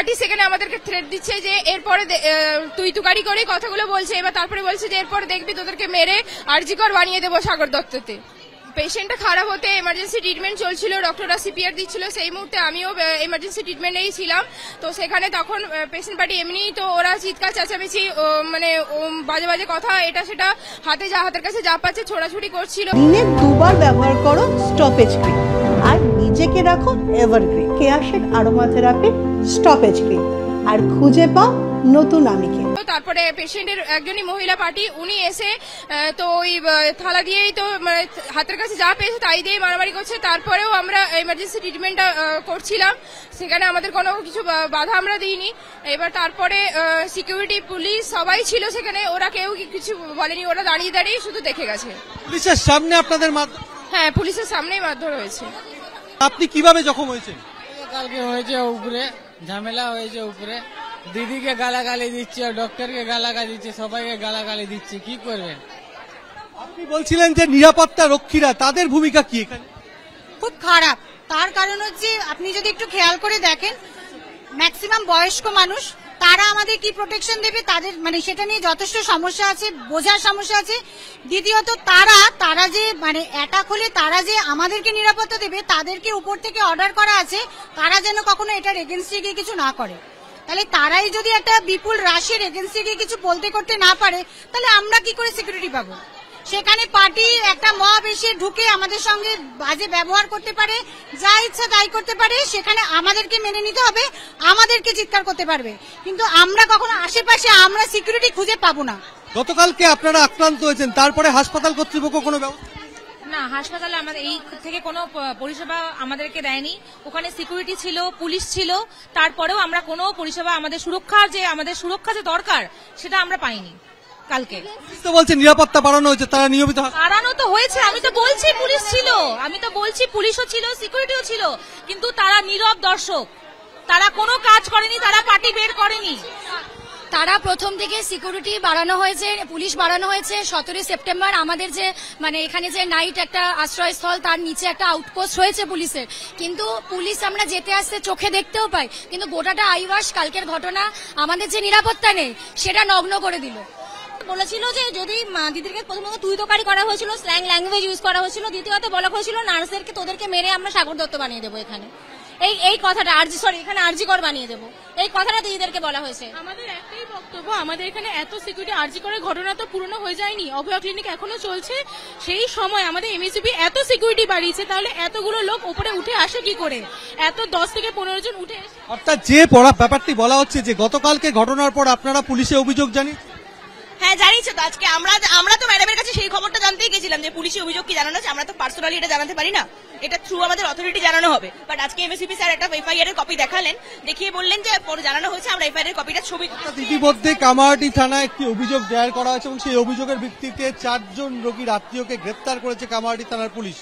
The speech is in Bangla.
পার্টি সেখানে আমাদেরকে থ্রেট দিচ্ছে যে এরপরে তুই তুকারি করে কথাগুলো বলছে, এবার তারপরে বলছে যে এরপরে দেখবি তোদেরকে মেরে আরজিকর বানিয়ে দেবো সাগর দত্ততে। পেশেন্টটা খারাপ হতে এমার্জেন্সি ট্রিটমেন্ট চলছিল, ডক্টররা সিপিআর দিচ্ছিল, সেই মুহূর্তে আমিও এমার্জেন্সি ট্রিটমেন্টেই ছিলাম। তো সেখানে তখন পেশেন্ট পার্টি এমনিই তো ওরা চিৎকার চেঁচামেচি মানে বাজে বাজে কথা এটা সেটা হাতের কাছে যা পাচ্ছে ছোড়াছুড়ি করছিল। দিনে দুবার ব্যবহার করো স্টপেজ ক্রিম আর নিজেকে রাখো evergreen Keya Seth aroma therapy stop age cream আর খুঁজে পাও নতুন আমিকে। তারপরে পেশেন্টের একজনই মহিলা পার্টি উনি এসে তো ওই থালা দিয়েই তো হাতের কাছে যা পেয়েছে তাই দিয়ে মারামারি করছে। তারপরেও আমরা এমার্জেন্সি ট্রিটমেন্টটা করছিলাম, সেখানে আমাদের কোনো কিছু বাধা আমরা দিইনি। এবার তারপরে সিকিউরিটি পুলিশ সবাই ছিল সেখানে, ওরা কেউ কিছু বলেনি, ওরা দাঁড়িয়ে দাঁড়িয়ে শুধু দেখে গেছে। পুলিশের সামনে আপনাদের হ্যাঁ, পুলিশের সামনেই মারধর হয়েছে। আপনি কিভাবে জখম হয়েছেন? কালকে হয়েছে উপরে ঝামেলা হয়েছে, উপরে দিদিকে গালাগালি দিচ্ছে, ডক্টরকে গালাগালি দিচ্ছে, সবাইকে গালাগালি দিচ্ছে, কি করবেন? আপনি বলছিলেন যে নিরাপত্তা রক্ষীরা তাদের ভূমিকা কি এখানে? খুব খারাপ। তার কারণ হচ্ছে আপনি যদি একটু খেয়াল করে দেখেন ম্যাক্সিমাম বয়স্ক মানুষ, তারা আমাদের কি প্রোটেকশন দেবে, তাদের মানে সেটা নিয়ে যথেষ্ট সমস্যা আছে, বোঝার সমস্যা আছে। দ্বিতীয়ত তারা যে মানে অ্যাটাক হলে তারা যে আমাদেরকে নিরাপত্তা দেবে, তাদেরকে উপর থেকে অর্ডার করা আছে তারা যেন কখনো এটার এগেনস্টে গিয়ে কিছু না করে। তাহলে তারাই যদি একটা বিপুল রাশির এগেন্সি গিয়ে কিছু বলতে করতে না পারে, তাহলে আমরা কি করে সিকিউরিটি পাবো? সেখানে পার্টি একটা মব এসে ঢুকে আমাদের সঙ্গে বাজে ব্যবহার করতে পারে, যা ইচ্ছা তাই করতে পারে, সেখানে আমাদেরকে মেনে নিতে হবে, আমাদেরকে চিৎকার করতে পারবে, কিন্তু আমরা কখনো আশেপাশে আমরা সিকিউরিটি খুঁজে পাবো না। গতকালকে আপনারা আক্রান্ত হয়েছেন, তারপরে হাসপাতাল কর্তৃপক্ষ কোনো ব্যবস্থা? না, হাসপাতালে আমাদের এই থেকে কোনো পরিষেবা আমাদেরকে দেয়নি। ওখানে সিকিউরিটি ছিল, পুলিশ ছিল, তারপরেও আমরা কোনো পরিষেবা আমাদের সুরক্ষা যে দরকার সেটা আমরা পাইনি। কালকে তো বলছেন নিরাপত্তা বাড়ানো হয়েছে, তারা নিয়মিত বাড়ানো তো হয়েছে, আমি তো বলছি পুলিশ ছিল, পুলিশও ছিল, সিকিউরিটিও ছিল, কিন্তু তারা নীরব দর্শক, তারা কোনো কাজ করেনি, তারা পার্টি বের করেনি। তারা প্রথম থেকে সিকিউরিটি বাড়ানো হয়েছে, পুলিশ বাড়ানো হয়েছে। 17 সেপ্টেম্বর আমাদের যে মানে এখানে যে নাইট একটা আশ্রয়স্থল, তার নিচে একটা আউটপোস্ট হয়েছে পুলিশের, কিন্তু পুলিশ আমরা যেতে আসতে চোখে দেখতেও পাই, কিন্তু গোটাটা আইওয়াস কালকের ঘটনা আমাদের যে নিরাপত্তা নেই সেটা নগ্ন করে দিল। বলেছিল যে যদি দিদিকে প্রথমত তুই তোকারি করা হয়েছিল, স্ল্যাং ল্যাঙ্গুয়েজ ইউজ করা হয়েছিল, দ্বিতীয়ত বলা হয়েছিল নার্সদেরকে তোদেরকে মেরে আমরা সাগর দত্ত বানিয়ে দেবো, এখানে এই কথাটা এখানে আরজিকর বানিয়ে দেবো, এই কথাটা দিদিদেরকে বলা হয়েছে। আমাদের একটাই বক্তব্য, আমাদের এখানে এত সিকিউরিটি আরজিকরের ঘটনা তো পুরনো হয়ে যায়নি, অভয়া ক্লিনিক এখনো চলছে। সেই সময় আমাদের এমএসিপি এত সিকিউরিটি বাড়িয়েছে, তাহলে এতগুলো লোক উপরে উঠে আসে কি করে? এত 10 থেকে 15 জন উঠে, অর্থাৎ যে ব্যাপারটি বলা হচ্ছে যে গতকালকে ঘটনার পর আপনারা পুলিশে অভিযোগ জানিয়েছেন? হ্যাঁ, জানিয়েছে তো। আজকে আমরা তো ম্যাডামের কাছে সেই খবরটা জানতেই গেছিলাম যে পুলিশি অভিযোগ কি জানানো আছে। আমরা তো পার্সোনালি এটা জানাতে পারি না, এটা থ্রু আমাদের অথরিটি জানানো হবে। বাট আজকে এমএসিপি স্যার একটা এফআইআর এর কপি দেখালেন, দেখিয়ে বললেন যে পরে জানানো হয়েছে, আমরা এফআইআর এর কপিটা ছবি। ইতিমধ্যে কামারহাটি থানায় একটি অভিযোগ দায়ের করা হয়েছে এবং সেই অভিযোগের ভিত্তিতে 4 জন রোগীর আত্মীয়কে গ্রেপ্তার করেছে কামারহাটি থানার পুলিশ।